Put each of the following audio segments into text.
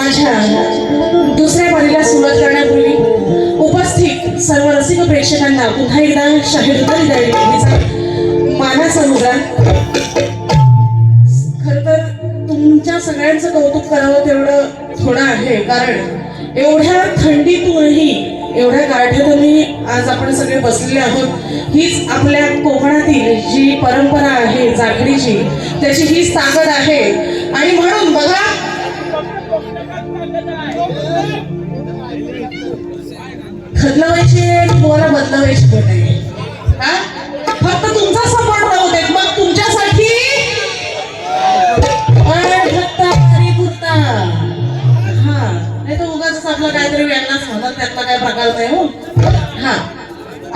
माझ्या दुसऱ्या पारीला सुरुवात करण्यापूर्वी उपस्थित सर्व रसिक प्रेक्षकांना पुन्हा एकदा शाहीर द्यावी मानाचा मुद्रा. खर तर तुमच्या सगळ्यांचं कौतुक करावं तेवढं थोडं आहे, कारण एवढ्या थंडीतूनही एवढ्या गारठ्यातूनही आज आपण सगळे बसलेले आहोत. हीच आपल्या कोकणातील जी परंपरा आहे जागरणीची, त्याची हीच ताकद आहे. आणि म्हणून बघा, बदलवायची आणि तुम्हाला बदलवायची पण नाही. फक्त तुमचा सपोर्ट राहू देत, मग तुमच्यासाठी फक्त पुरता. हा, नाही तर उगाच आपलं काहीतरी यांनाच म्हणतात, त्यातला काय प्रकार नाही. हो हा,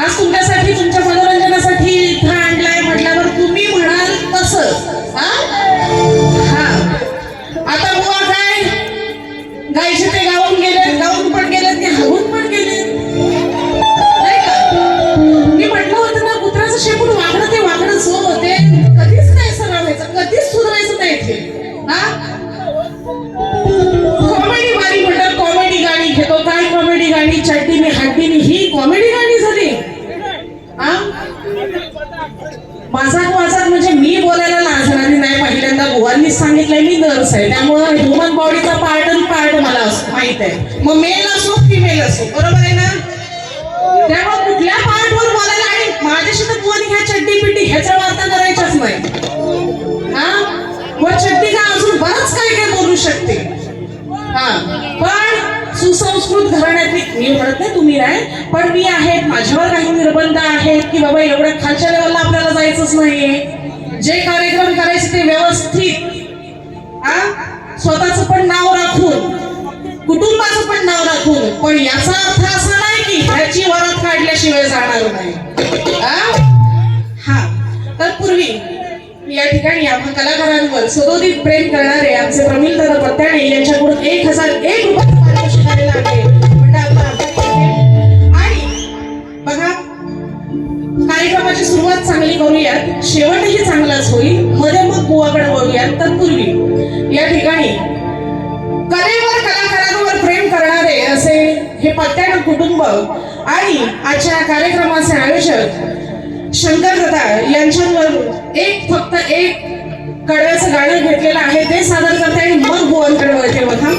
आज तुमच्यासाठी तुमच्या मनोरंजनासाठी इथं आणलाय म्हटल्यावर तुम्ही म्हणाल तसं. हा, आता बुवा काय गायचे ते गाऊन गेले, गाऊन पण गेले, ते हवून पण गेले, नाही का? मी म्हटलं होतं ना, कुत्राचं शेपूट वाकडं ते वाकडंच हो, ते कधीच नाही सरळ व्हायचं, कधीच सुधारायचं नाही ते. हा, कॉमेडी वाली म्हणतात, कॉमेडी गाणी घेतो. काय कॉमेडी गाणी? चड्डीनी हड्डीनी ही कॉमेडी गाणी झाली. हा, माझा म्हणजे मी बोलायला लाजणारी नाही. पहिल्यांदा बुवांनीच सांगितलंय मी नर्स आहे, त्यामुळं ह्युमन बॉडीचा पार्ट आणि पार्ट मला माहित आहे. मग मेल असो फिमेल असो, बरोबर आहे ना? त्यामुळे कुठल्या पार्टवर बोलायला, आणि माझ्याशी तर बुवानी ह्या चड्डी पिड्डी ह्याच्या वार्ता करायच्याच नाही. हा, मग चड्डी का अजून बरंच काय काय बोलू शकते. हा, पण सुसंस्कृत घराण्यातली मी म्हणत नाही, तुम्ही नाही, पण मी आहेत, माझ्यावर काही निर्बंध आहेत की बाबा एवढ्या खालच्या लेवलला आपल्याला जायचंच नाहीये. जे कार्यक्रम करायचे ते व्यवस्थित, स्वतःच पण नाव राखून, कुटुंबाचं पण नाव राखून. पण याचा अर्थ असा नाही की ह्याची वरात काढल्याशिवाय जाणार नाही. हा, तत्पूर्वी या ठिकाणी आपण कलाकारांवर सदोदित प्रेम करणारे आमचे प्रमिल दादा पत्याणे यांच्याकडून 1001 रुपये पारितोषिक आलेलं आहे. आणि बघा, कार्यक्रमाची सुरुवात चांगली करूयात, शेवटही चांगलाच होईल, मध्ये मग बुवाकडे वळूयात. तत्पूर्वी या ठिकाणी कलेवर कलाकारांवर प्रेम करणारे असे हे पत्याणे कुटुंब आणि आजच्या कार्यक्रमाचे आयोजक शंकर दादा यांच्यावर फक्त एक कडव्याचं गाणं घेतलेलं आहे, ते सादर करते आणि मग बुवांकडे वळते. बघा,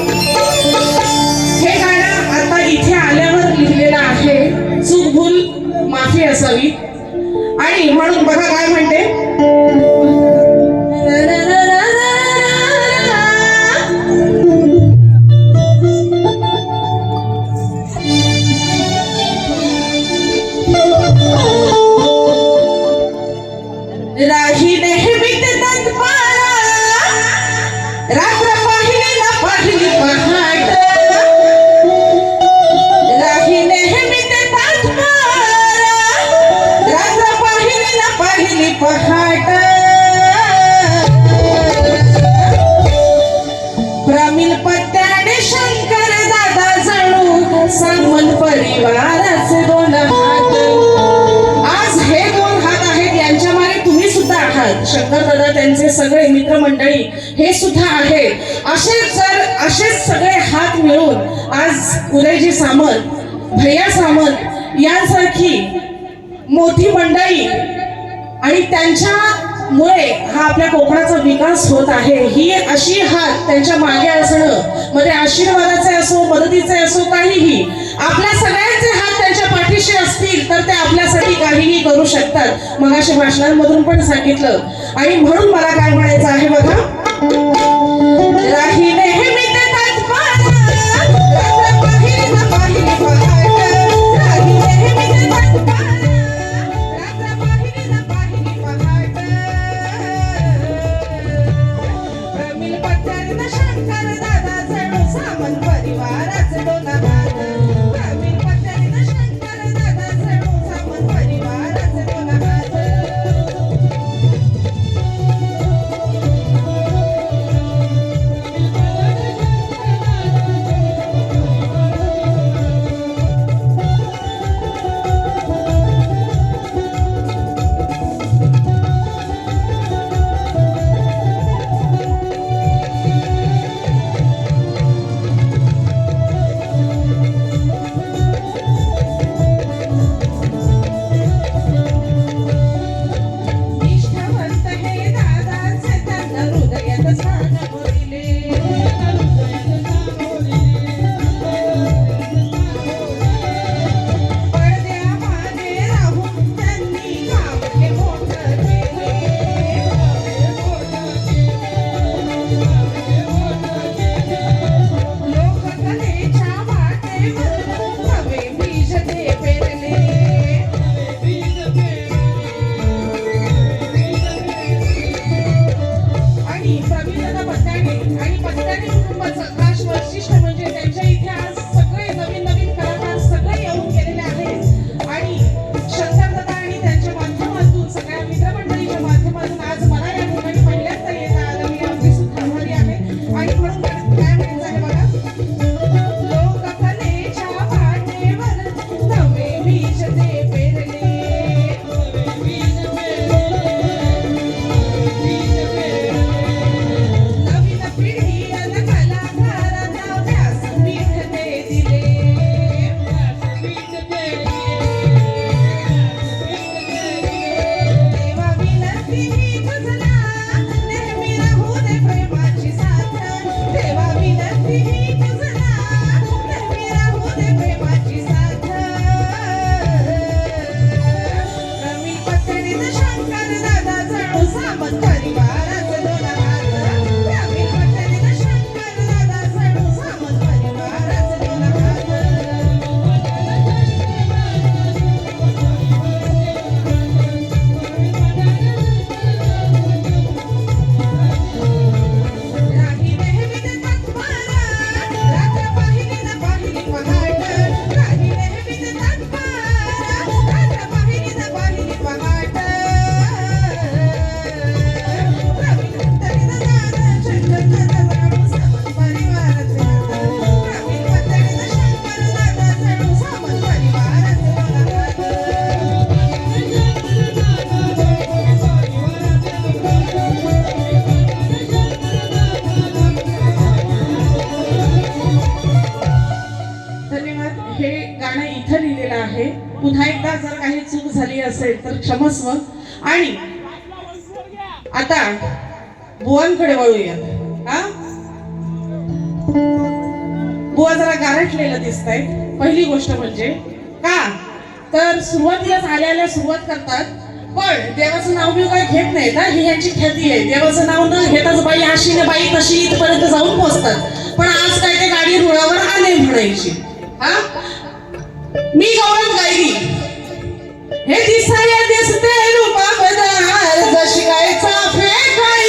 हे गाणं आता इथे आल्यावर लिहिलेलं आहे, चूक भूल माफी असावी. आणि म्हणून बघा काय म्हणते, राही नेहमी तत्पारा, रात्र पाहिली ना पाहिली पहाट, राही नेहमी तत्पारा, रात्र पाहिली ना पाहिली पहाट. प्रमिल पत्याणे शंकर दादा जणू सामंत परिवाराचे दोन हात. आज हे दोन हात आहेत, यांच्या मागे तुम्ही सुद्धा आहात. शंकर दादा त्यांचे सगळे मित्रमंडळी हे सुद्धा आहेत. असेच सगळे हात मिळून आज उदयजी सामंत, भैया सामंत यांसारखी मोठी मंडळी, आणि त्यांच्यामुळे हा आपल्या कोकणाचा विकास होत आहे. ही अशी हात त्यांच्या मागे असणं, मध्ये आशीर्वादाचे असो, मदतीचे असो, काहीही, आपल्या सगळ्यांचे हात त्यांच्या पाठीशी असतील तर ते आपल्यासाठी काहीही करू शकतात. मग अशा भाषणांमधून पण सांगितलं. आणि म्हणून मला काय म्हणायचं आहे बघा, राही नेहमी तत्पारा, रात्र पाहिली ना पाहिली पहाट, राही नेहमी तत्पारा, रात्र पाहिली ना पाहिली पहाट. प्रमिल पत्याणे शंकर दादा जणू सामंत परिवाराचे दोन हात. प्रमिल पत्याणे शंकर दादा जणू सामंत परिवाराचे दोन हात. कधीही तुझला नेहमी राहू दे प्रेमाची साथ रवी पत्नीत शंकर दादा जणू सामंत परिवाराचे दोन हात रवी पत्नीत शंकर दादा जणू सामंत परिवाराचे दोन हात राही नेहमीच तत्पर रात्र पाहिली न पाहिली पहाट राही नेहमीच तत्पर रात्र पाहिली न पाहिली पहाट रवी पत्नीत दादा शंकर दादा जणू सामंत परिवाराचे रवी पत्नीत शंकर दादा जणू सामंत परिवाराचे दोन धन्यवाद. हे गाणं इथं लिहिलेलं आहे. पुन्हा एकदा जर काही चूक झाली असेल तर क्षमस्व. आणि आता बुवांकडे वळूया. हा बुवा जरा गारठलेलं दिसत आहेत. पहिली गोष्ट म्हणजे का तर सुरुवातीलाच आल्या सुरुवात करतात पण देवाचं नाव बी काही घेत नाहीत. ही यांची ख्याती आहे. देवाचं नाव न घेताच बाई अशी न बाई तशी इथपर्यंत जाऊन पोहोचतात. पण आज काय ते गाडी रुळावर आले म्हणायची. हा मी गवळण गायली हे दिसाया दिसते रूपा बदार जशी काय चाफे काही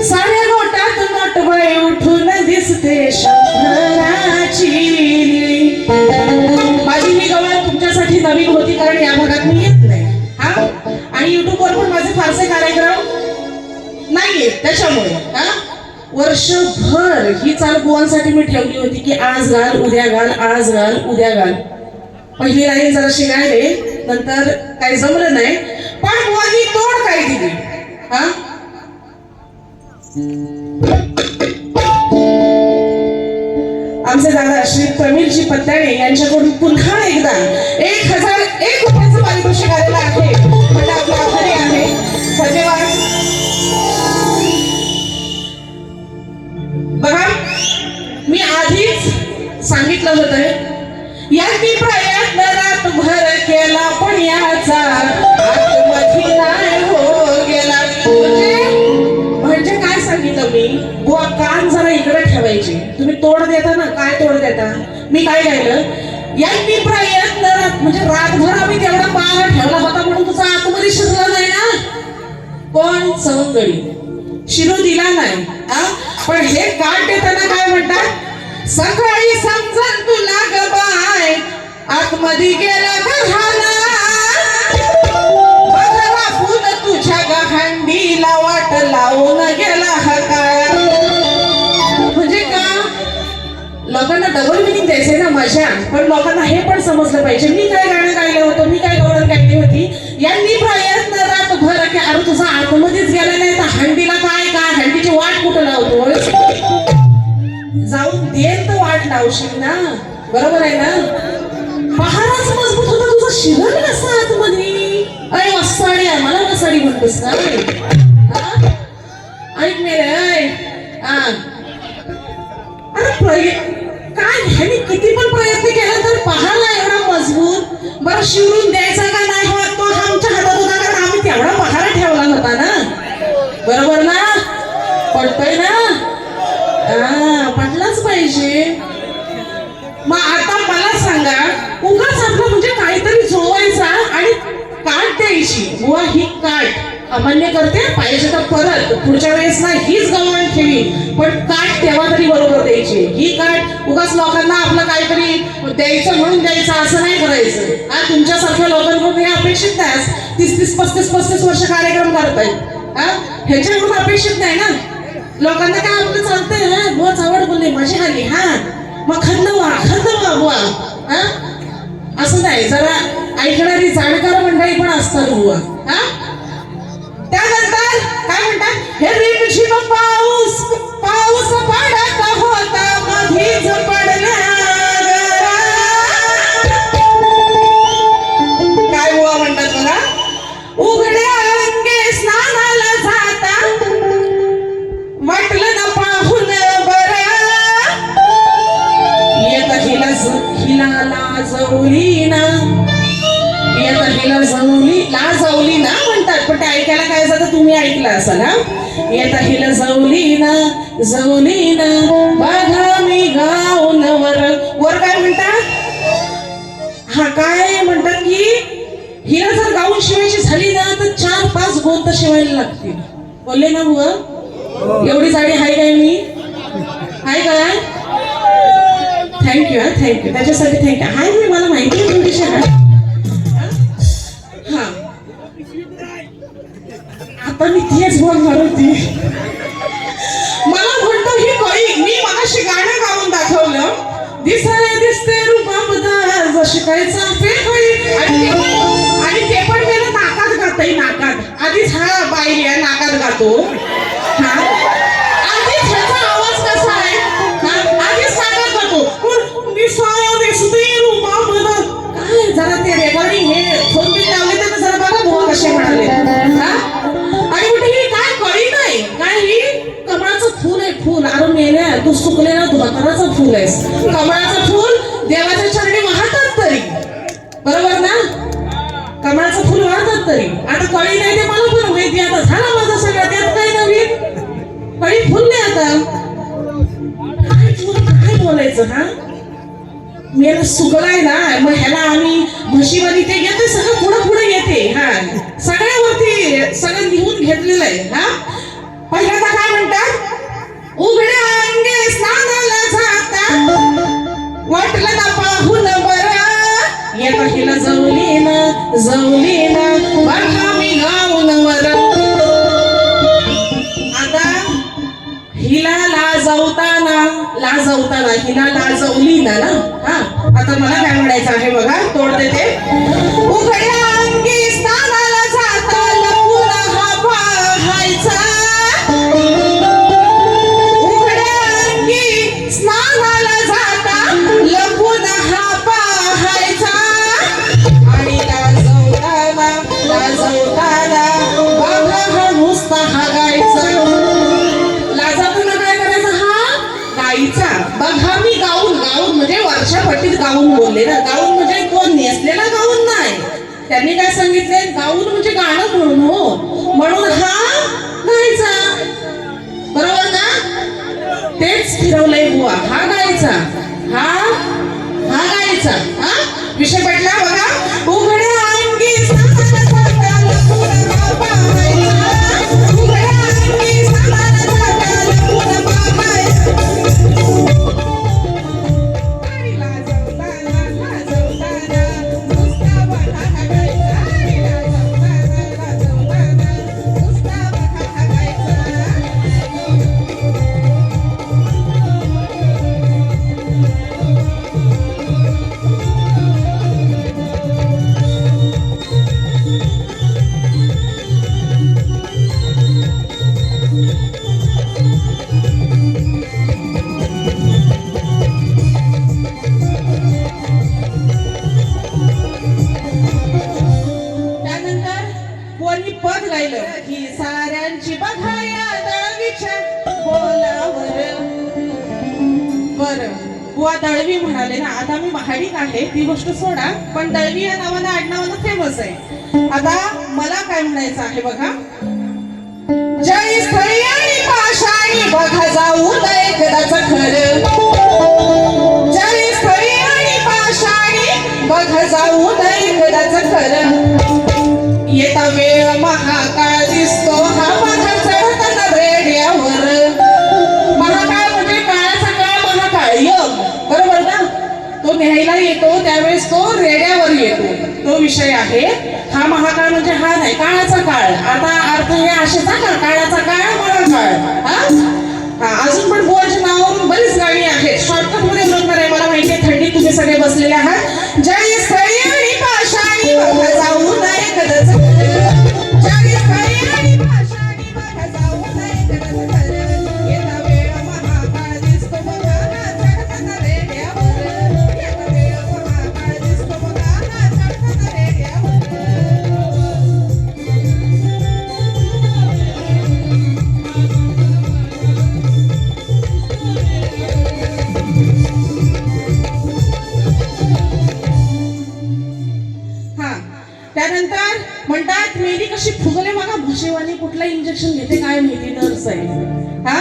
साऱ्या गोटात नोटबाई उठून दिसते शंभराची. माझी मी गवळण तुमच्यासाठी नवीन होती कारण या भागात मी येत नाही. हा आणि युट्यूबवर पण माझे फारसे कार्यक्रम नाहीयेत त्याच्यामुळे हा वर्षभर ही चाल बुवांसाठी मी ठेवली होती की आज घाल उद्या घाल आज घाल उद्या घाल. पहिली लाईन जरा शिकायले नंतर काही जमलं नाही पण बुवांनी तोड काय दिली. हा आमचे दादा श्री प्रमीलजी पत्याणे यांच्याकडून पुन्हा एकदा 1001 रुपयाचं पारितोषिक आलेलं आहे. म्हणजे आपला आभारी आहे. धन्यवाद. बघा मी आधीच सांगितलं होतं यांनी प्रयत्न रातभर केला पण याचा आतमध्ये नाही हो गेला. म्हणजे काय सांगितलं मी बुवा कान जरा इकडे ठेवायचे. तुम्ही तोड देता ना काय तोड देता. मी काय गायलं यांनी प्रयत्न म्हणजे रातभर आम्ही तेवढा पार ठेवला होता म्हणून तुझा आतमध्ये शिरला नाही ना. कोण सवंगडी शिरू दिला नाही. पण हे काट देताना काय म्हणतात सकाळी समजन तुला ग बाय आतमध्ये गेला घराला बघा फुल तुझ्या गहंडीला वाट लावून गेला हा काय. म्हणजे का लोकांना डबल मिनिंग द्यायचंय ना मजा. पण लोकांना हे पण समजलं पाहिजे मी काय गाणं गायलं होतं मी काय गवळण गायली होती. यांनी प्रयत्न रातभर की अरे तुझा आतमध्येच गेला नाही तर हंडीला काय काय हंडीची वाट कुठं लावतो जाऊन देन तर वाट लावशील ना. बरोबर आहे ना. पहाराच मजबूत होता तुझा शिरण कसा आतमध्ये. अरे वसाडी मला वसाडी म्हणतोस ना. ऐक मेरे काय ह्याने किती पण प्रयत्न केला तर पहारला एवढा मजबूत बरं शिवरून द्यायचा का नाही होत तो आमच्या हातात होता कारण आम्ही तेवढा पहारा ठेवला होता ना. बरोबर ना. पडतोय ना. पटलाच पाहिजे. मग आता मला सांगा उगाच आपलं म्हणजे काहीतरी जोवायचा आणि काट द्यायची. बुवा ही काट अमान्य करते पाहिजे तर परत पुढच्या वेळेस ना हीच गवळण ठेवी पण काट तेव्हा तरी बरोबर द्यायची. ही काट उगाच लोकांना आपलं काहीतरी द्यायचं म्हणून द्यायचं असं नाही करायचं. हा तुमच्यासारख्या लोकांकडून हे अपेक्षित नाही. 30-30, 35-35 वर्ष कार्यक्रम करतायत. हा ह्याच्याकडून अपेक्षित नाही ना. लोकांना काय आपलं चालतंय बुवा चावड बोलले माझी आली हा मग खंदवा बुवा. हा असं नाही. जरा ऐकणारी जाणकार मंडळी पण असतात बुवा. हा त्यानंतर काय म्हणतात हे रिमझिम पाऊस पडत होता मधीच पडला काय बुवा म्हणतात बघा. उघड्या अंगे स्नानाला जाता वाटलं लाजवली ना, आता हिला लाजवली ना म्हणतात, पण ते ऐकायला काय जातं तुम्ही ऐकलं असाल हा. येता हिला जवली ना बघा मी गाऊन वर काय म्हणतात हा, काय म्हणतात की हिला जर गाऊन शिवायची झाली ना तर 4-5 गोंद शिवायला लागतील. बोलले ना बुवा, एवढी जाडी हाय काय मी, हाय काय? थँक्यू हा, थँक्यू त्याच्यासाठी थँक्यू. हाय मी, मला माहिती आहे थोडीशी हा. आता मी तेच बोलणार होती. मला म्हणतो ही कळी, मी मगाशी गाणं गाऊन दाखवलं, दिसायला दिसते रूपाबद्दल जशी काही चाफे कळी, आणि ते पण त्याला नाकात गातय, नाकात. आधीच हा बाई नाकात गातो हा, आधीच ह्याचा आवाज कसा आहे हा, आधीच नाकात गातो. दिसायला दिसते रूपाबद्दल काय, जरा ते रेकॉर्डिंग हे फोन बिल लावले तर जरा बघा बुवा कसे म्हणाले हा. आणि कुठे ही काय कळी नाही, काय ही कमळाचं फूल आहे, फूल. अरे मेल्या, तू सुकलेला धोतराचं फूल आहेस. कमळाचं फूल देवाच्या चरणी वाहतात तरी, बरोबर ना, कमळाचं फूल वाहतात तरी. आता कळी नाही ते मला पण माहिती, आता झाला माझा सगळं, त्यात काय नवीन, कळी फुलले आता काय बोलायचं हा. मेला सुकलाय ना, मग ह्याला आम्ही म्हशीवाली ते घेते, सगळं पुढे येते हा, सगळ्यावरती सगळं लिहून घेतलेलं आहे हा. पहिल्यांदा काय म्हणतात, उघड्या अंगे स्नानाला जाता वाटलं ना पाहून बरं, येता हिला जवली ना बघा मी गाऊन वर. आता हिला लाजवताना हिला लाजवली ना हा. आता मला काय म्हणायचं आहे बघा, तोडते ते. उघड्या अंगी स्नानाला जाता लपून हा पाहायचा, उघड्या अंगी स्नानाला जाता लपून हा पाहायचा, आणि लाजवताना बघा हा नुसता हागायचा. लाजवताना काय करायचं हा, गाईचा. बघा मी गाऊन म्हणजे वरच्या पट्टीत गाऊन बोलले ना, गाऊन म्हणजे कोण नेसलेला गाऊन नाही. त्यांनी काय सांगितले, गाऊन म्हणजे गाणं म्हणून हो, म्हणून हा गायचा, बरोबर ना. तेच फिरवलंय बुवा, हा गायचा हा गायचा हा. विषय पडला बघा. उघड्या अंगी स्नानाला जाता लपून हा पाहायचा, उघड्या अंगी स्नानाला जाता लपून पाहायचा, आणि लाजवताना नुसता बघा हागायचा, आणि लाजवताना नुसता बघा हागायचा. त्यानंतर कोणी पद गायलं की साऱ्यांची बघाया दळवीच्या बोलावर. बरं बुवा दळवी म्हणाले ना, आता मी महाडिक आहे ती गोष्ट सोडा, पण दळवी या नावानं आडनावानं फेमस आहे. आता मला काय म्हणायचं आहे बघा, जय स्थळी आणि पाषाणी बघा जाऊन एकदाच खरं, जय स्थळी आणि पाषाणी बघा जाऊन एकदाच खरं, येता वेळ महाकाळ दिसतो हा बघा चढताना रेड्यावर. महाकाळ म्हणजे काळाचा काळ, महाकाळ योग, बरोबर ना. तो न्यायला येतो त्यावेळेस तो रेड्यावर येतो, तो विषय आहे हा. महाकाळ म्हणजे हा नाही, काळाचा काळ. आता अर्थ हे असेचा का, काळाचा काळ महाकाळ हा. अजून पण बुवाच्या नावावरून बरीच गाणी आहेत, शॉर्टकट मध्ये बरोबर आहे, मला माहिती आहे. थंडीत तुम्ही सगळे बसलेले आहात. जय स्थळी आणि पाषाणी बघा जाऊन एकदाच खरं, जय स्थळी आणि पाषाणी बघा जाऊन एकदाच खरं, येता वेळ महाकाळ दिसतो बघा चढताना रेड्यावर, येता वेळ महाकाळ दिसतो बघा चढताना रेड्यावर. गळ्यात मेली कशी फुगले बघा म्हशीवानी. कुठला इंजेक्शन घेते काय माहिती नर्स आहे. हा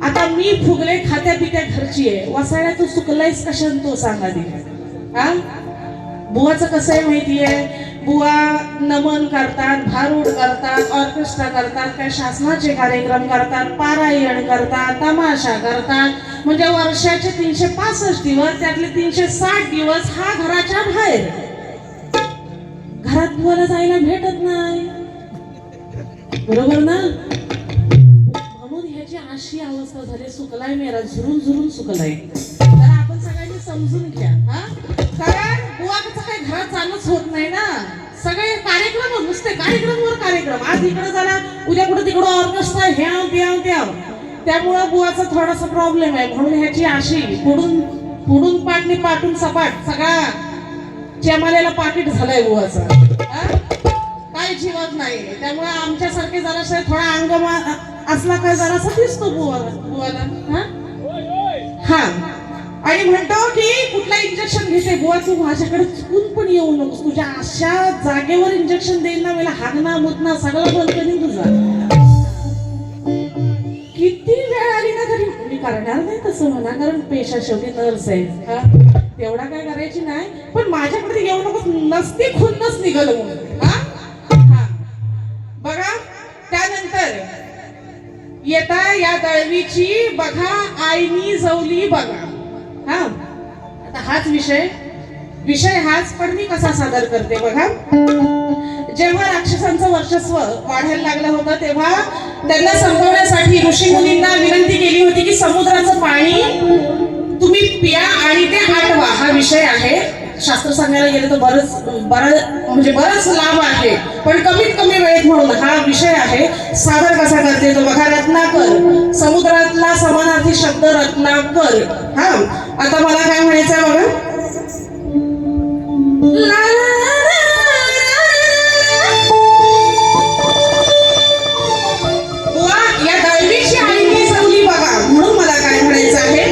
आता मी फुगले खात्या पित्या घरची आहे. वसायला तू चुकलायस कशाने तो सांगा दे. हा बुवाचं कसं आहे माहितीये, बुवा नमन करतात, भारूड करतात, ऑर्केस्ट्रा करतात, काय शासनाचे कार्यक्रम करतात, पारायण करतात, तमाशा करतात. म्हणजे वर्षाचे 365 दिवस त्यातले 360 दिवस हा घराच्या बाहेर. घरात बुवाला जायला भेटत नाही, बरोबर ना. म्हणून ह्याची अशी अवस्था झाली. सुकलाय मेरा, झुरून झुरून सुकलाय. तर आपण सगळ्यांनी समजून घ्या. हा कारण बुवाचं काही घरात चालूच होत नाही ना. सगळे कार्यक्रम, नुसते कार्यक्रमवर कार्यक्रम. आज इकडे झाला, उद्या कुठे तिकडं ऑर्केस्ट्रा, ह्याव. त्यामुळं बुवाचा थोडासा प्रॉब्लेम आहे. म्हणून ह्याची अशी पुढून पाटणी पाठून सपाट सगळा चेमालेला पाकिट झालंय बुवाचं. काय जीवत नाही. त्यामुळे आमच्यासारखे जरासं थोडा अंग असला काय जरासा दिसतो बुवाला. हा आणि म्हणतो की कुठला इंजेक्शन घेते बुवा, तू माझ्याकडे चुकून पण येऊ नकोस. तुझ्या अशा जागेवर इंजेक्शन देईल ना, मला हागना मुतना सगळं बंद करीन तुझा. किती वेळ आली ना तरी मी करणार नाही तसं म्हणा, कारण पेशा शेवटी नर्स आहे. तेवढा काय करायची नाही, पण माझ्याकडे येऊ नकोस. नसती खुन्नच निघालं म्हणून. हा बघा त्यानंतर येता या दळवीची बघा आईनी जवली बघा. हा आता हाच विषय हाच, पण मी कसा सादर करते बघा. जेव्हा राक्षसांचं वर्चस्व वाढायला लागलं होतं तेव्हा त्यांना संपवण्यासाठी ऋषी मुनींना विनंती केली होती की समुद्राचं पाणी तुम्ही पिया आणि ते आटवा. हा विषय आहे. शास्त्र सांगायला गेलं तर बरंच लाभ आहे, पण कमीत कमी वेळेत म्हणून हा विषय आहे. सादर कसा करते तो बघा. रत्नाकर, समुद्रातला समानार्थी शब्द रत्नाकर. हा आता मला काय म्हणायचंय बघा. या दळवीची आईनी जवली बघा, म्हणून मला काय म्हणायचं आहे.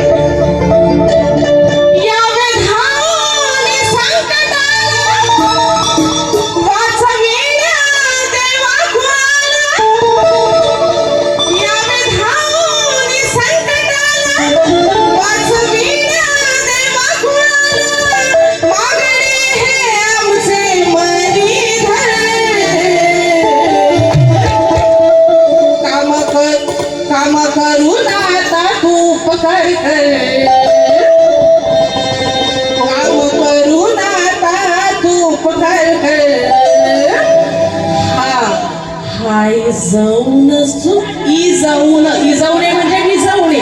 इजवणे म्हणजे विजवणे,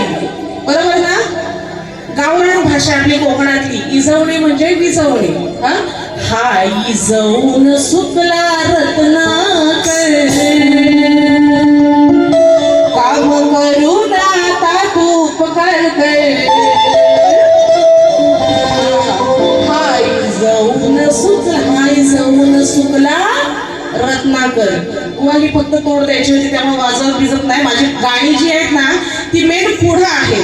बरोबर ना. गावरान भाषा आपली कोकणातली. इजवणे म्हणजे विजवणे. हा इजवून सुकला रत्नाकर, काम करून आता तूप कर. हा इजवून सुकला रत्नाकर. ही फक्त तोड द्यायची होती, त्यामुळे वाजवत भिजत नाही. माझी गाणी जी आहेत ना ती मेन पुढं आहे.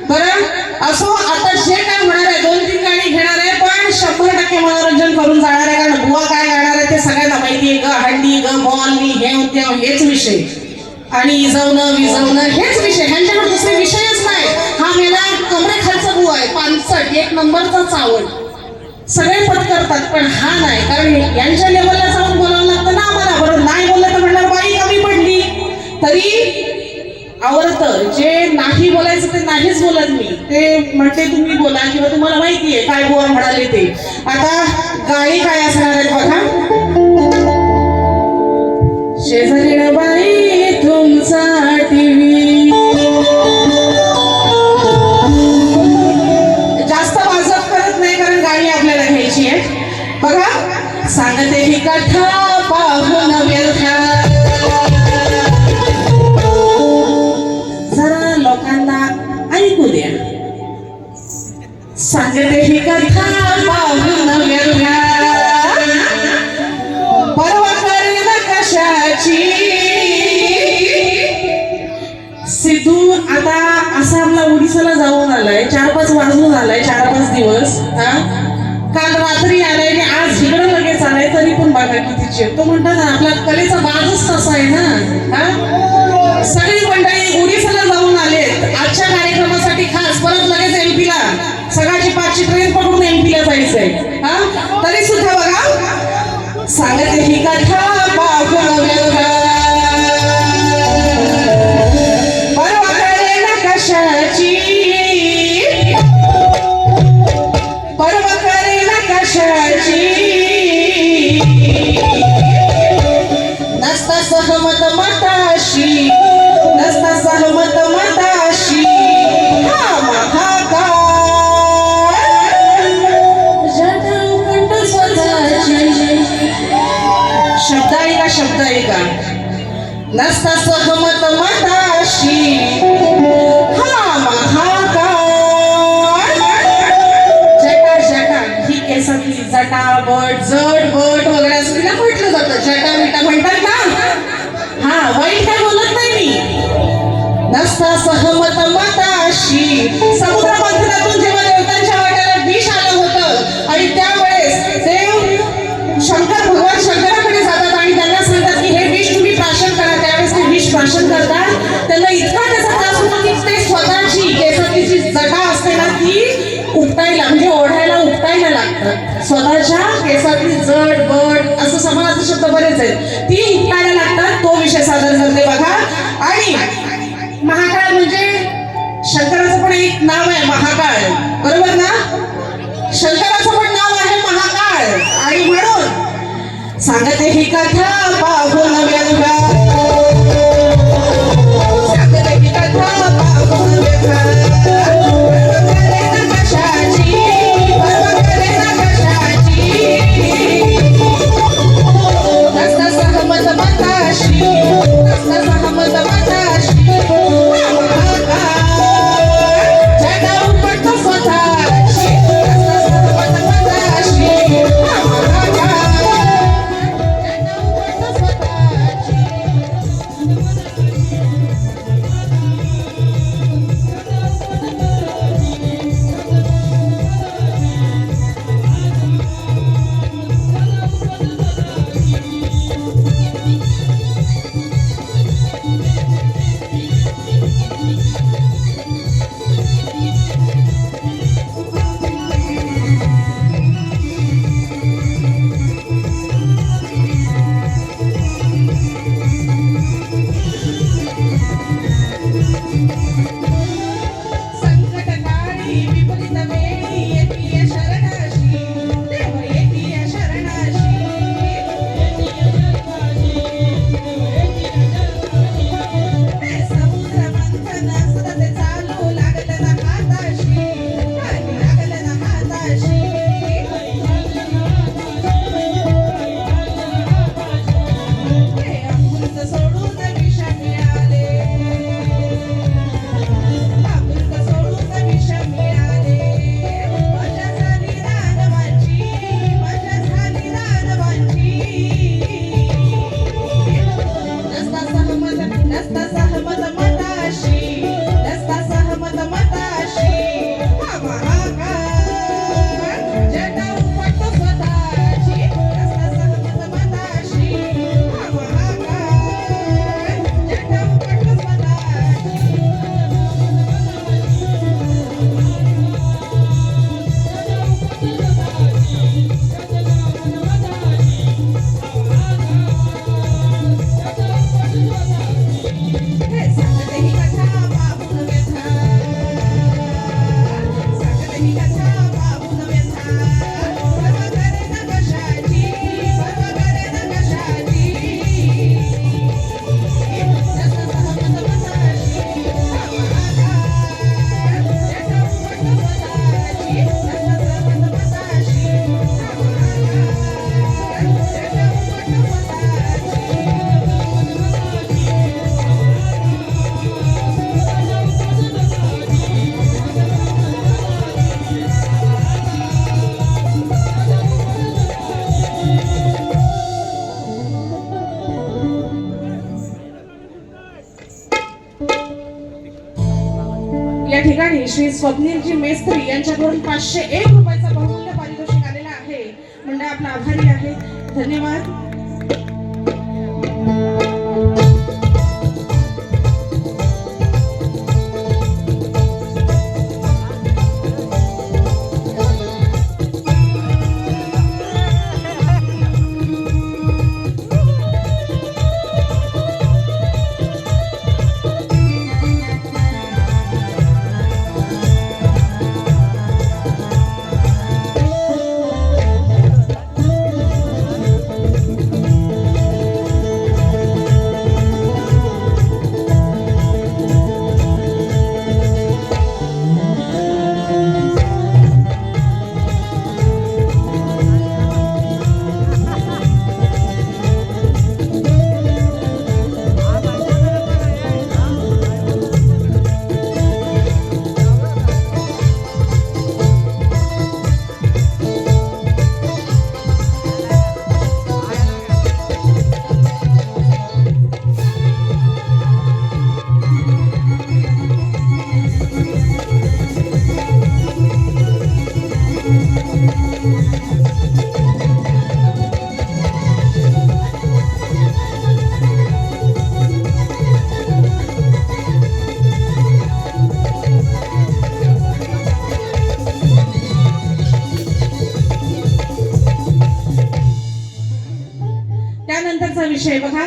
बरं असो, आता जे काय होणार आहे 2-3 गाणी घेणार आहे, पण 100% मनोरंजन करून जाणार आहे. कारण बुवा काय गाणार आहे ते सगळ्यांना माहिती आहे. ग हंडी ग बॉलनी हेच विषय आणि इजवणं विजवणं हेच विषय. ह्यांच्याकडे दुसरे विषयच नाही. हा मेला कमरेखालचा बुवा आहे, 5 एक नंबरचा चावड. सगळे पद करतात, पण हा नाही. कारण यांच्या लेवलला जाऊन बोलावं लागतं ना आम्हाला. बरोबर नाही बोललं तर म्हणणार बाई कमी पडली. तरी आवडतं. जे नाही बोलायचं ते नाहीच बोलत मी. ते म्हणते तुम्ही बोला, किंवा तुम्हाला माहिती आहे काय बुवा म्हणाले ते. आता गाणी काय असणार आहेत बघा. शेजारी बाई तुमचा टीव्ही जास्त वाजत करत नाही, कारण गाणी आपल्याला घ्यायची आहे. बघा सांगते ही कथा पाहून व्यथा. जरा लोकांना ऐकू द्या. सांगते ही कथा पाहून व्यथा, परवा करेल कशाची. सिद्धू आता असा आपला ओडिसाला जाऊन आलाय, 4-5 वाजून आलाय, 4-5 दिवस. काल रात्री आलाय आणि आज इकडं लगेच आलाय, तरी पण बघा किती चेप. तो म्हणतात ना आपला कलेचा बाजच तसा आहे ना. हा, सगळी मंडळी ओडिसाला जाऊन आलेत आजच्या कार्यक्रमासाठी खास. परत लगेच MP ला सकाळची 5ची ट्रेन पकडून MP ला जायचंय. हा, तरी सुद्धा बघा सांगते ही कथा पाहुणा परवा करेना कशाची, परवा करेना कशाची, नसता सहमत मताशी, नसता सहमत मताशी, हा महाकाळ जटाउकंठ स्वतःची. शब्द आहे का, शब्द आहे का. नसता सहमत मताशी, हा महाकाळ जटा जटा. ही केसातली जटा बट जड बट वगैरे असं तिला म्हटलं जातं. जटा बिटा म्हणतात ना. हा, वाईट काय बोलत नाही मी. नसता सहमत मताशी. समुद्र मंथनातून जेव्हा देवतांच्या वाट्याला विष आलं होतं आणि त्यावेळेस देव शंकर भगवान शंकराकडे जातात आणि त्यांना सांगतात की हे विष तुम्ही प्राशन करा. त्यावेळेस ते विष प्राशन करतात. त्यांना इतका त्याचा त्रास होतो की ते स्वतःची केसातली जी जटा असते ना ती उपटायला म्हणजे ओढायला उपटायला लागतात. स्वतःच्या केसातली जड बड असं समानाचे शब्द बरेच आहेत, ती उपटायला लागतात. तो विषय सादर करते बघा. आणि महाकाळ म्हणजे शंकराचं पण एक नाव आहे महाकाळ, बरोबर ना. शंकराचं पण नाव आहे महाकाळ. आणि म्हणून सांगते ही कथा पाहून व्यथा, सांगते ही कथा पाहून व्यथा. या ठिकाणी श्री स्वप्नीलजी मेस्त्री यांच्याकडून 501 रुपयाचा बहुमूल्य पारितोषिक आलेला आपला आभारी आहे. धन्यवाद. त्यानंतरचा विषय बघा,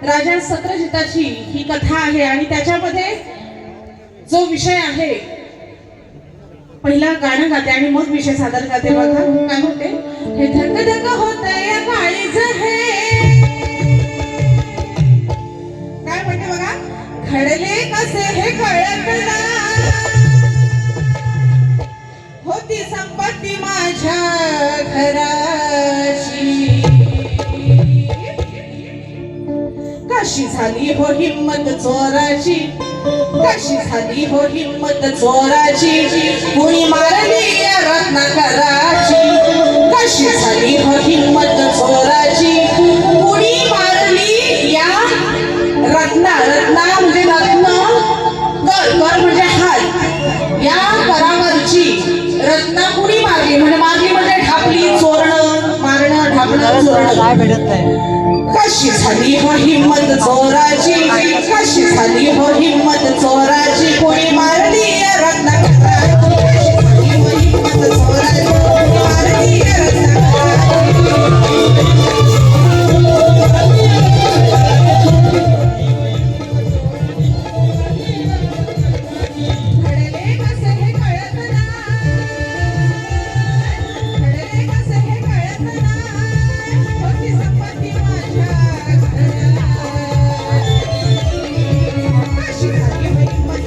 राजा सत्रजिताची ही कथा आहे आणि त्याच्यामध्ये जो विषय आहे, पहिला गाणं गाते आणि मग विषय सादर करते. बघा काय म्हणते, हे धक धक होतंय काळीज हे, काय म्हणते बघा, घडले कसे हे कळत ना, होती संपत्ती माझ्या घराची, कशी झाली हो हिम्मत चोराची, कशी झाली हो हिम्मत चोराची, कुणी मारली या रत्नाकराची, कशी झाली हो हिम्मत चोराची, कुणी मारली या रत्ना म्हणजे रत्न, कर म्हणजे हात, या करावरची रत्ना कुणी मारली म्हणजे ढापली, चोरणं, मारणं, ढापणं, चोरणं, काय भेटत नाही. कशी झाली हो हिम्मत चोराची, कशी झाली हो हिम्मत चोराची, कोणी मारली या रत्नाकराची, कशी झाली हो हिम्मत चोराची, कोणी मारली या रत्नाकराची. घडले कसे हे कळत नाही, घडले कसे हे कळत नाही, होती संपत्ती माझ्या घराची, कशी झाली हो हिम्मत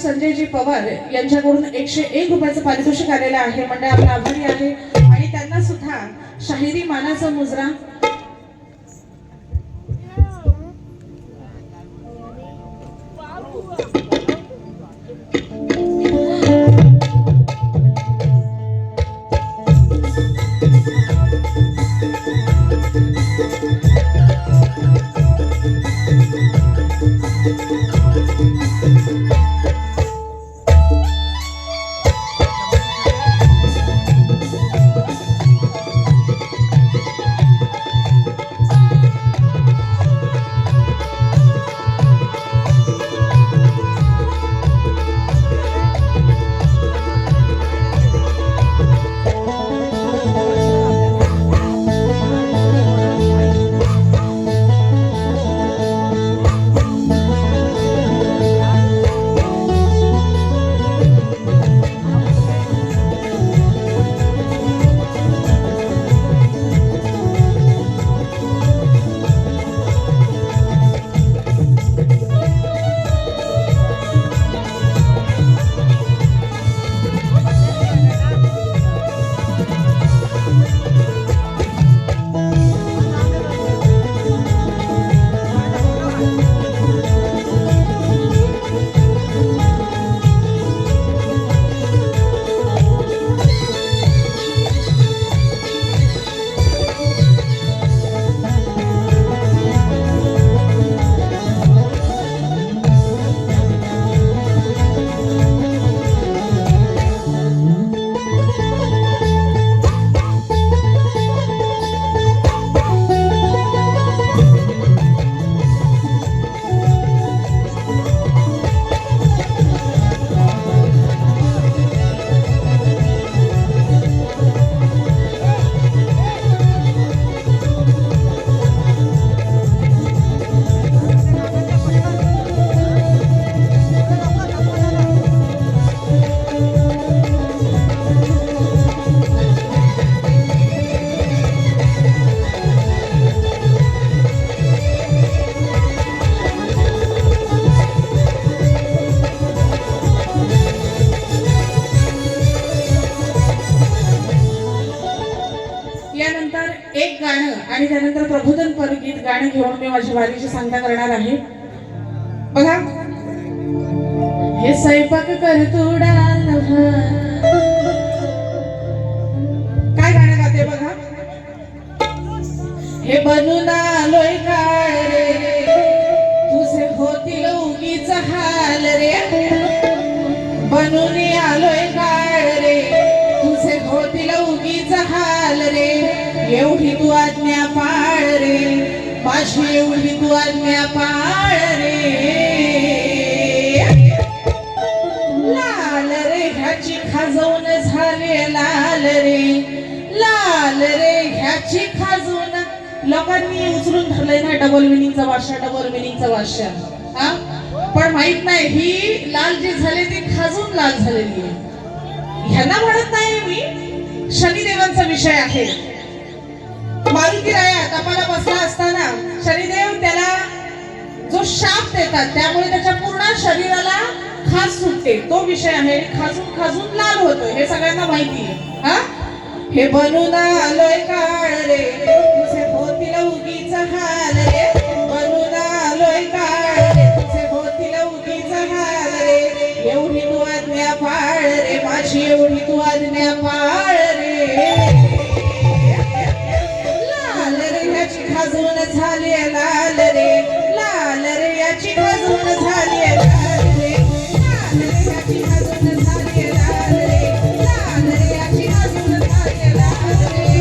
संजयजी पवार यांच्याकडून 101 रुपयाचं पारितोषिक आलेलं आहे. मंडळ आपला आभारी आहे आणि त्यांना सुद्धा शाहिरी मानाचा मुजरा. एक गाणं आणि त्यानंतर प्रबोधनपर गीत गाणं घेऊन मी माझ्या वारीची सांगता करणार आहे. बघा, हे स्वयंपाक कर तुडा काय गाणं गाते बघा. हे बनून आलोय काळ रे तुझे होतील उगीच हाल रे. बनून आलोय काळ रे तुझे होतील उगीच हाल रे. एवढी तू आज्ञा पाळ रे माझी एवढी तू आज्ञा पाळ रे. लाल रे ह्याची खाजवून झाले लाल रे. लाल रे ह्याची खाजून लोकांनी उचलून धरलंय ना डबल मिनिंगचा भाषा डबल मिनिंगचा भाषा. हा, पण माहित नाही ही लाल जी झाली ती खाजून लाल झालेली आहे. ह्यांना म्हणत नाही मी, शनिदेवांचा विषय आहे. मारुती राया तपाला बसला असताना शनिदेव त्याला जो शाप देतात त्यामुळे त्याच्या पूर्ण शरीराला खाज सुटते. तो विषय आहे. खाजून खाजून लाल होतोय हे सगळ्यांना माहिती आहे. हा, हे बनून आलोय काळ रे तुझे होतील उगीच हाल रे. बनून आलोय काळ रे तुझे होतील उगीच हाल रे. एवढी तू आज्ञा पाळ रे माझी एवढी तू आज्ञा पाळ रे. खाजून झाली लाल रे. लाल रे याची खाजून झाली लाल रे. लाल रे याची खाजून झाली लाल रे. लाल रे याची खाजून झाली लाल रे.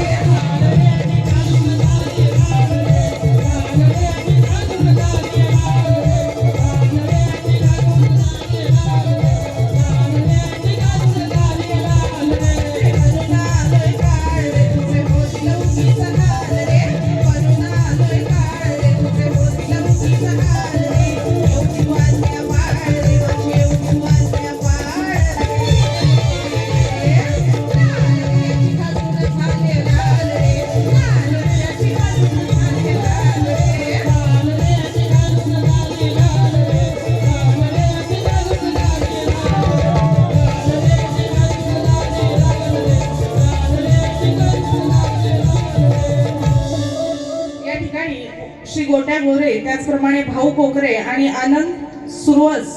त्याचप्रमाणे भाऊ कोकरे आणि आनंद सुरवस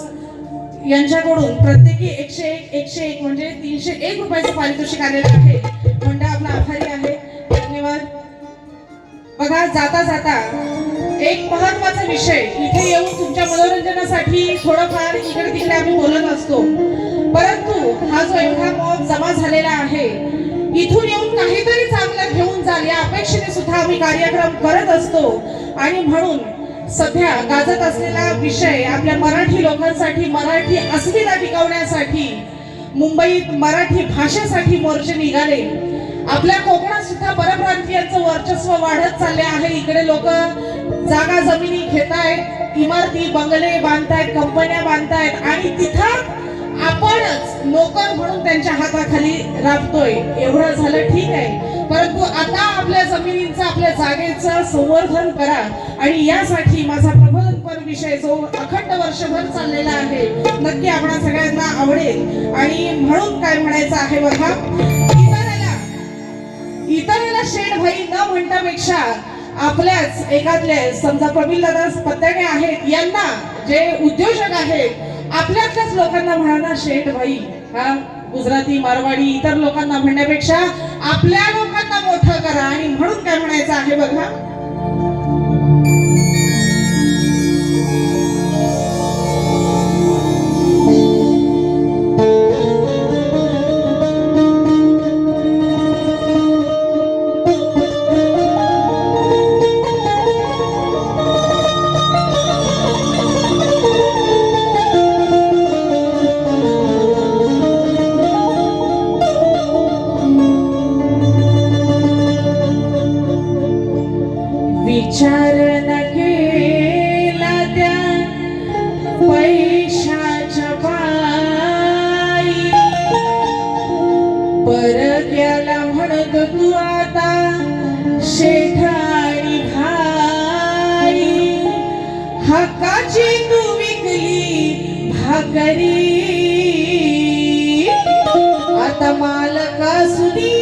यांच्याकडून प्रत्येकी 101 म्हणजे 301 रुपयाचं पारितोषिक आलेलं आहे. मंडळ आपला आभारी आहे. धन्यवाद. बघा, जाता जाता एक महत्वाचा विषय, इथे येऊन तुमच्या मनोरंजनासाठी थोडंफार इकडे तिकडे आम्ही बोलत असतो, परंतु हा जो एवढा मॉब जमा झालेला आहे, इथून येऊन काहीतरी चांगलं घेऊन जाल या अपेक्षेने सुद्धा आम्ही कार्यक्रम करत असतो. आणि म्हणून सध्या गाजत असलेला विषय आपल्या मराठी लोकांसाठी, मराठी अस्मिता टिकवण्यासाठी मुंबईत मराठी भाषेसाठी मोर्चे निघाले. आपल्या कोकणात सुद्धा परप्रांतीयांचं वर्चस्व वाढत चालले आहे. इकडे लोक जागा जमिनी घेतायत, इमारती बंगले बांधतायत, कंपन्या बांधतायत आणि तिथं आपणच नोकर म्हणून त्यांच्या हाताखाली राबतोय. एवढं झालं ठीक आहे, परंतु आता आपल्या जमिनींचं, आपल्या जागेचं संवर्धन करा. आणि यासाठी माझा प्रबोधनपर विषय जो अखंड वर्षभर चाललेला आहे, नक्की आपणा सगळ्यांना आवडेल. आणि म्हणून काय म्हणायचं आहे बघा, इतराला शेठ भाई न म्हणण्यापेक्षा आपल्याच एकातले समजा प्रवीण दादा पत्त्याने आहेत, यांना जे उद्योजक आहेत आपल्यातल्याच लोकांना म्हणा शेठ भाई. हा गुजराती, मारवाडी, इतर लोकांना म्हणण्यापेक्षा आपल्या लोकांना मोठं करा. आणि म्हणून काय म्हणायचं आहे बघा, विचार न केला त्या पैशाच्या पायी, परक्याला म्हणत तू आता शेठाणी भाई. हक्काची तू विकली भाकरी, आता मालका सुनी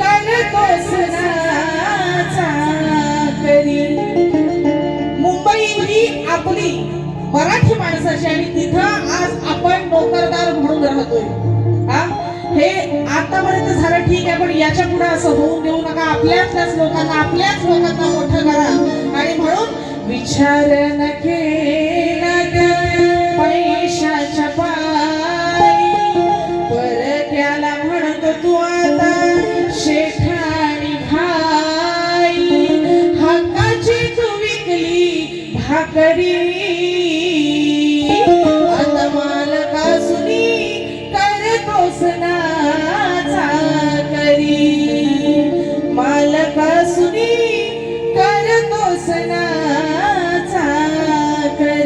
करतोस नाचा. मुंबई ही आपली मराठी माणसाची आणि तिथं आज आपण नोकरदार म्हणून राहतोय. हा, हे आतापर्यंत झालं ठीक आहे, पण याच्या पुढे असं होऊन देऊ नका. आपल्याच लोकांना मोठं करा. आणि म्हणून विचार न केला पैशाच्या पायी, परक्याला म्हणत तू आता शेठाणी भाई. हक्काची तू विकली भाकरी, आता मालका सुनी करतोस नाचा करी. मालका सुनी करतोस नाचा करी.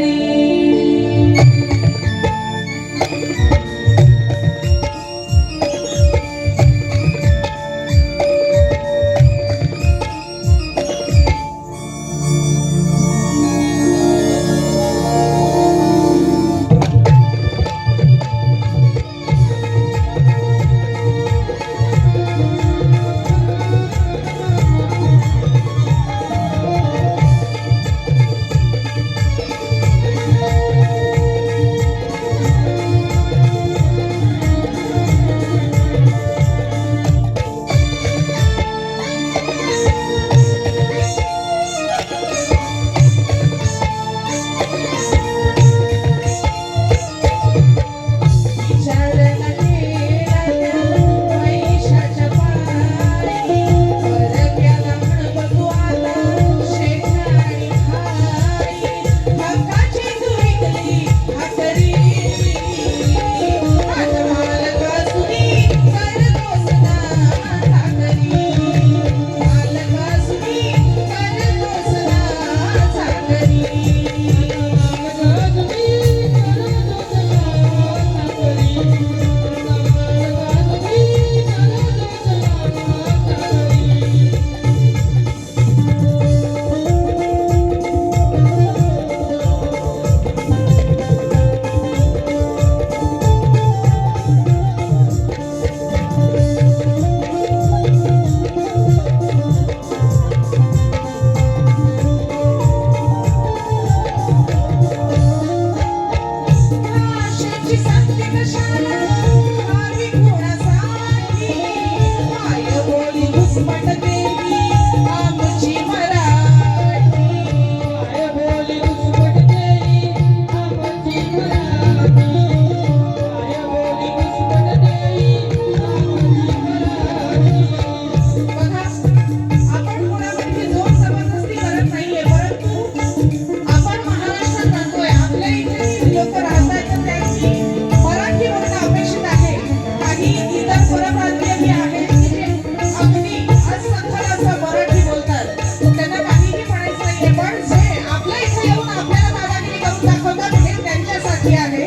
स्वागत हे त्यांच्यासाठी आहे.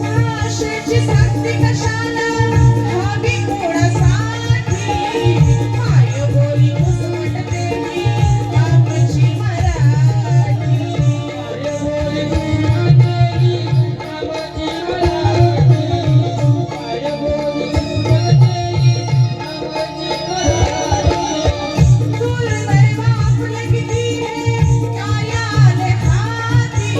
आशेची साथी कशाला हवी कोणासाठी, माय बोली उसमटते मी आमची मराठी. दुर्दैव आपलं किती काया लेखाती,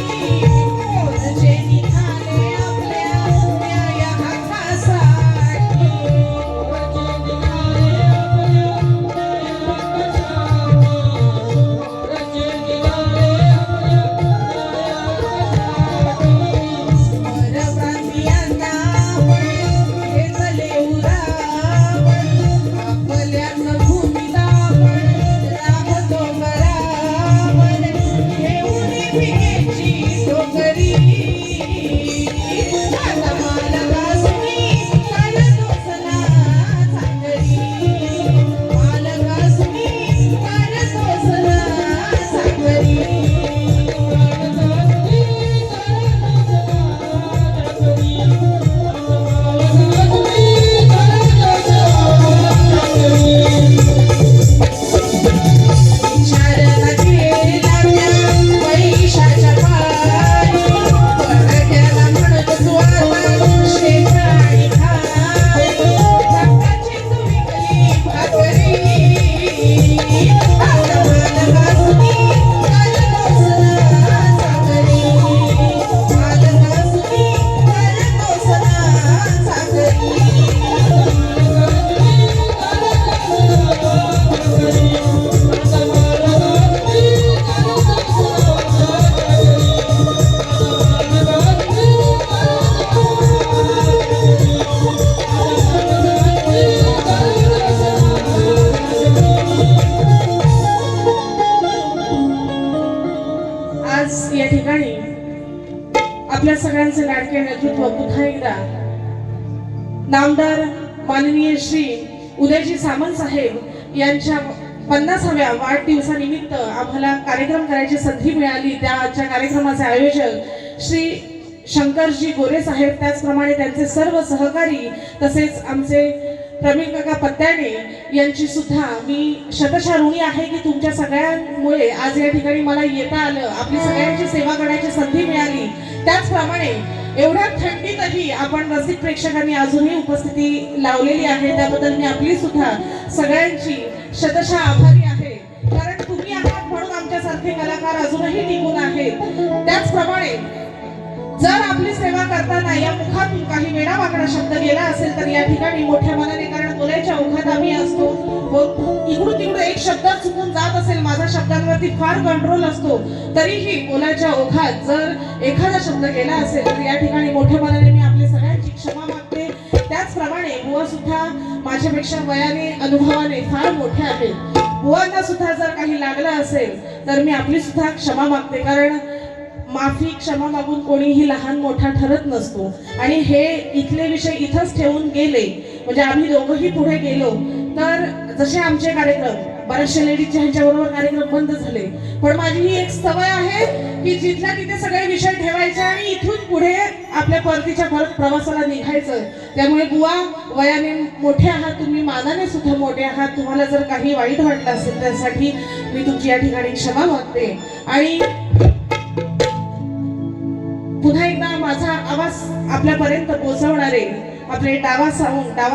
मोजचे निघाले आपल्या न्याय हक्कासाठी. परप्रांतीयांना आपण घेतले उरावण, आपल्याच भूमीला आपण राहतो बराबर, घेऊन पिकेची डोंगरी. आता मालकासनी करतोच ना चाकरी, मालकासनी करतोच ना चाकरी. विचारला गेला त्या पैशाच्या पायी, परक्याला म्हणत तू आता शेत आणि खाई, हक्काची तू विकली भाकरी. आता मालकासनी करतोच ना चाकरी, मालकासनी करतोच ना चाकरी. आज या ठिकाणी आपल्या सगळ्यांचे लाडके नेतृत्व पुन्हा एकदा नामदार माननीय श्री उदयजी सामंत साहेब यांच्या 50व्या वाढदिवसानिमित्त आम्हाला कार्यक्रम करायची संधी मिळाली. त्या आजच्या कार्यक्रमाचे आयोजक श्री शंकरजी गोरे साहेब, त्याचप्रमाणे त्यांचे सर्व सहकारी, तसेच आमचे प्रवीण काका पत्त्याने यांची सुद्धा मी शतशः ऋणी आहे की तुमच्या सगळ्यांमुळे आज या ठिकाणी मला येता आलं, आपली सगळ्यांची सेवा करण्याची संधी मिळाली. त्याचप्रमाणे एवढ्या थंडीतही आपण रसिक प्रेक्षकांनी अजूनही उपस्थिती लावलेली आहे, त्याबद्दल मी आपली सुद्धा सगळ्यांची शतशः आभारी आहे. कारण तुम्ही आहात म्हणून आमच्यासारखे कलाकार अजूनही टिकून आहेत. त्याचप्रमाणे जर आपली सेवा करताना या मुखातून काही वेडावाकडा शब्द गेला असेल तर या ठिकाणी मोठ्या मनाने, कारण बोलायच्या ओघात आम्ही असतो, इकडून तिकडून एक शब्द चुकून जात असेल, माझा शब्दांवरती फार कंट्रोल असतो, तरीही बोलायच्या ओघात जर एखादा शब्द गेला असेल तर या ठिकाणी मोठ्या मनाने मी आपल्या सगळ्यांची क्षमा मागते. त्याचप्रमाणे बुवा सुद्धा माझ्यापेक्षा वयाने अनुभवाने फार मोठे आहेत. बुवांना सुद्धा जर काही लागलं असेल तर मी आपली सुद्धा क्षमा मागते, कारण माफी क्षमा मागून कोणीही लहान मोठा ठरत नसतो. आणि हे इथले विषय इथंच ठेवून गेले म्हणजे आम्ही दोघंही पुढे गेलो तर जसे आमचे कार्यक्रम बऱ्याचशा लेडीजच्या ह्यांच्याबरोबर कार्यक्रम बंद झाले, पण माझी ही एक सवय आहे की जिथल्या तिथे सगळे विषय ठेवायचे आणि इथून पुढे आपल्या परतीच्या परत प्रवासाला निघायचं. त्यामुळे बुवा वयाने मोठे आहात, तुम्ही मानाने सुद्धा मोठे आहात, तुम्हाला जर काही वाईट वाटलं असेल त्यासाठी मी तुमची या ठिकाणी क्षमा मागते. आणि पुन्हा एकदा माझा आवाज आपल्यापर्यंत पोहोचवणारे आपले डावा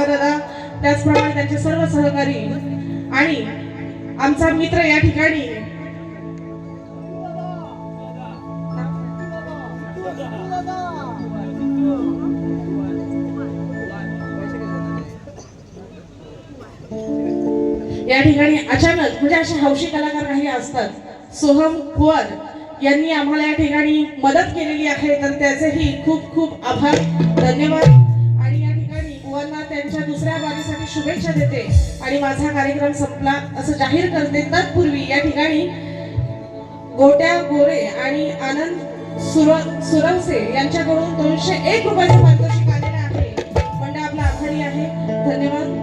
दादा, त्याचप्रमाणे त्यांचे सर्व सहकारी आणि आमचा मित्र या ठिकाणी अचानक म्हणजे असे हौशी कलाकार काही असतात, सोहम कुवर यांनी आम्हाला या ठिकाणी मदत केलेली आहे, तर त्याचेही खूप खूप आभार, धन्यवाद. आणि या ठिकाणी बुवांना त्यांच्या दुसऱ्या बारीसाठी शुभेच्छा देते आणि माझा कार्यक्रम संपला असं जाहीर करते. तत्पूर्वी या ठिकाणी गोट्या गोरे आणि आनंद सुरवसे यांच्याकडून 201 रुपयाचं पारितोषिक आलेलं आहे. मंडळ आपला आभारी आहे, धन्यवाद.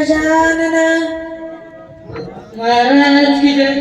गजानन महाराज की जय.